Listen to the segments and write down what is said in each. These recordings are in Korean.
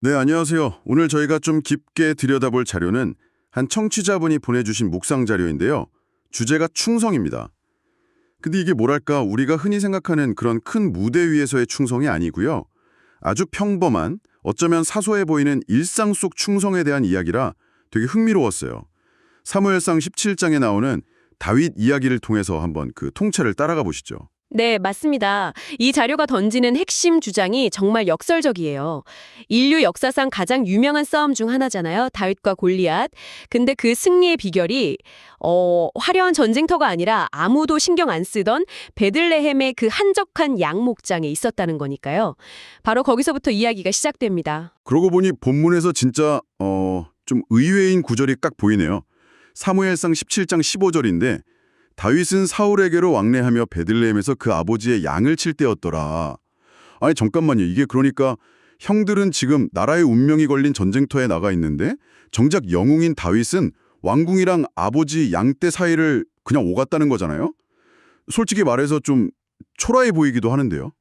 네, 안녕하세요. 오늘 저희가 좀 깊게 들여다볼 자료는 한 청취자분이 보내주신 묵상 자료인데요. 주제가 충성입니다. 근데 이게 뭐랄까 우리가 흔히 생각하는 그런 큰 무대 위에서의 충성이 아니고요. 아주 평범한, 어쩌면 사소해 보이는 일상 속 충성에 대한 이야기라 되게 흥미로웠어요. 사무엘상 17장에 나오는 다윗 이야기를 통해서 한번 그 통찰을 따라가 보시죠. 네, 맞습니다. 이 자료가 던지는 핵심 주장이 정말 역설적이에요. 인류 역사상 가장 유명한 싸움 중 하나잖아요. 다윗과 골리앗. 근데 그 승리의 비결이 화려한 전쟁터가 아니라 아무도 신경 안 쓰던 베들레헴의 그 한적한 양 목장에 있었다는 거니까요. 바로 거기서부터 이야기가 시작됩니다. 그러고 보니 본문에서 진짜 좀 의외인 구절이 딱 보이네요. 사무엘상 17장 15절인데 다윗은 사울에게로 왕래하며 베들레헴에서 그 아버지의 양을 칠 때였더라. 아니 잠깐만요. 이게 그러니까 형들은 지금 나라의 운명이 걸린 전쟁터에 나가 있는데 정작 영웅인 다윗은 왕궁이랑 아버지 양떼 사이를 그냥 오갔다는 거잖아요. 솔직히 말해서 좀 초라해 보이기도 하는데요.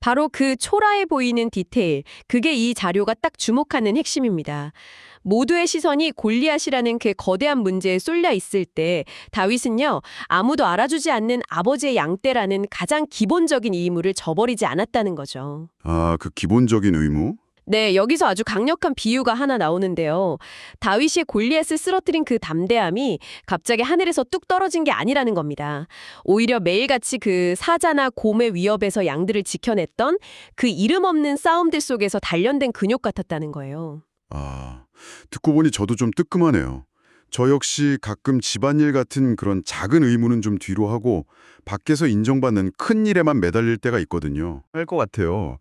바로 그 초라해 보이는 디테일, 그게 이 자료가 딱 주목하는 핵심입니다. 모두의 시선이 골리앗이라는 그 거대한 문제에 쏠려 있을 때 다윗은요, 아무도 알아주지 않는 아버지의 양떼라는 가장 기본적인 의무를 저버리지 않았다는 거죠. 아, 그 기본적인 의무? 네, 여기서 아주 강력한 비유가 하나 나오는데요. 다윗이 골리앗을 쓰러뜨린 그 담대함이 갑자기 하늘에서 뚝 떨어진 게 아니라는 겁니다. 오히려 매일같이 그 사자나 곰의 위협에서 양들을 지켜냈던 그 이름 없는 싸움들 속에서 단련된 근육 같았다는 거예요. 아, 듣고 보니 저도 좀 뜨끔하네요. 저 역시 가끔 집안일 같은 그런 작은 의무는 좀 뒤로 하고 밖에서 인정받는 큰 일에만 매달릴 때가 있거든요. 할 것 같아요.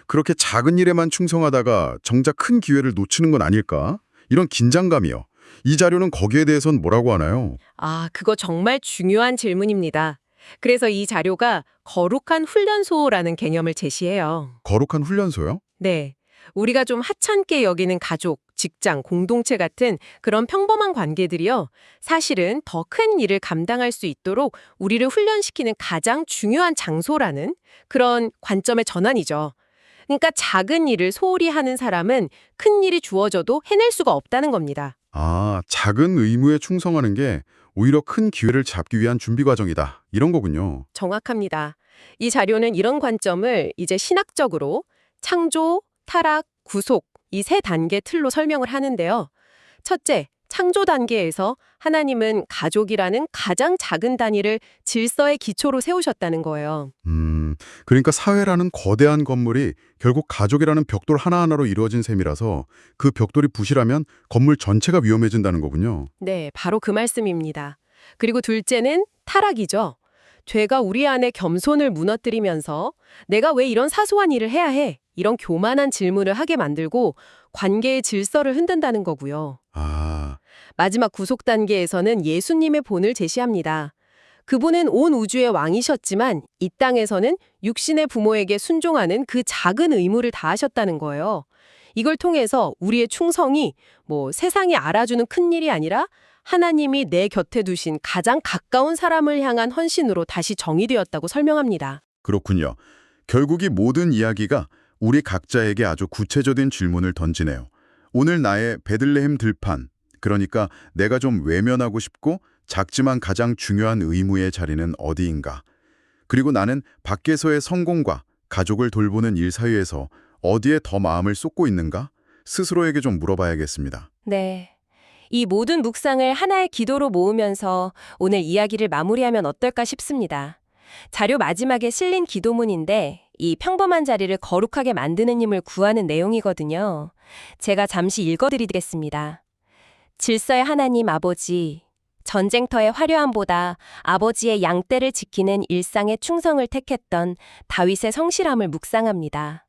그렇게 작은 일에만 충성하다가 정작 큰 기회를 놓치는 건 아닐까? 이런 긴장감이요. 이 자료는 거기에 대해선 뭐라고 하나요? 아, 그거 정말 중요한 질문입니다. 그래서 이 자료가 거룩한 훈련소라는 개념을 제시해요. 거룩한 훈련소요? 네. 우리가 좀 하찮게 여기는 가족, 직장, 공동체 같은 그런 평범한 관계들이요. 사실은 더 큰 일을 감당할 수 있도록 우리를 훈련시키는 가장 중요한 장소라는 그런 관점의 전환이죠. 그러니까 작은 일을 소홀히 하는 사람은 큰 일이 주어져도 해낼 수가 없다는 겁니다. 아, 작은 의무에 충성하는 게 오히려 큰 기회를 잡기 위한 준비 과정이다. 이런 거군요. 정확합니다. 이 자료는 이런 관점을 이제 신학적으로 창조, 타락, 구속 이 세 단계 틀로 설명을 하는데요. 첫째, 창조 단계에서 하나님은 가족이라는 가장 작은 단위를 질서의 기초로 세우셨다는 거예요. 그러니까 사회라는 거대한 건물이 결국 가족이라는 벽돌 하나하나로 이루어진 셈이라서 그 벽돌이 부실하면 건물 전체가 위험해진다는 거군요. 네, 바로 그 말씀입니다. 그리고 둘째는 타락이죠. 죄가 우리 안에 겸손을 무너뜨리면서 내가 왜 이런 사소한 일을 해야 해? 이런 교만한 질문을 하게 만들고 관계의 질서를 흔든다는 거고요. 아, 마지막 구속 단계에서는 예수님의 본을 제시합니다. 그분은 온 우주의 왕이셨지만 이 땅에서는 육신의 부모에게 순종하는 그 작은 의무를 다하셨다는 거예요. 이걸 통해서 우리의 충성이 세상이 알아주는 큰 일이 아니라 하나님이 내 곁에 두신 가장 가까운 사람을 향한 헌신으로 다시 정의되었다고 설명합니다. 그렇군요. 결국 이 모든 이야기가 우리 각자에게 아주 구체적인 질문을 던지네요. 오늘 나의 베들레헴 들판, 그러니까 내가 좀 외면하고 싶고 작지만 가장 중요한 의무의 자리는 어디인가? 그리고 나는 밖에서의 성공과 가족을 돌보는 일 사이에서 어디에 더 마음을 쏟고 있는가? 스스로에게 좀 물어봐야겠습니다. 네. 이 모든 묵상을 하나의 기도로 모으면서 오늘 이야기를 마무리하면 어떨까 싶습니다. 자료 마지막에 실린 기도문인데 이 평범한 자리를 거룩하게 만드는 힘을 구하는 내용이거든요. 제가 잠시 읽어드리겠습니다. 질서의 하나님 아버지, 전쟁터의 화려함보다 아버지의 양떼를 지키는 일상의 충성을 택했던 다윗의 성실함을 묵상합니다.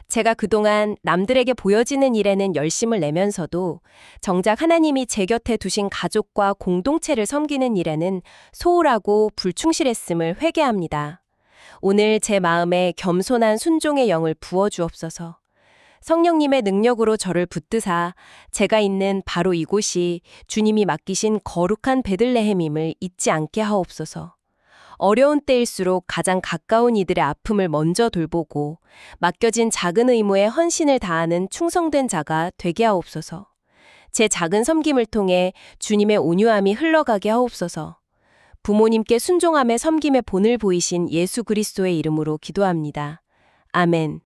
제가 그동안 남들에게 보여지는 일에는 열심을 내면서도 정작 하나님이 제 곁에 두신 가족과 공동체를 섬기는 일에는 소홀하고 불충실했음을 회개합니다. 오늘 제 마음에 겸손한 순종의 영을 부어주옵소서. 성령님의 능력으로 저를 붙드사 제가 있는 바로 이곳이 주님이 맡기신 거룩한 베들레헴임을 잊지 않게 하옵소서. 어려운 때일수록 가장 가까운 이들의 아픔을 먼저 돌보고 맡겨진 작은 의무에 헌신을 다하는 충성된 자가 되게 하옵소서. 제 작은 섬김을 통해 주님의 온유함이 흘러가게 하옵소서. 부모님께 순종함에 섬김의 본을 보이신 예수 그리스도의 이름으로 기도합니다. 아멘.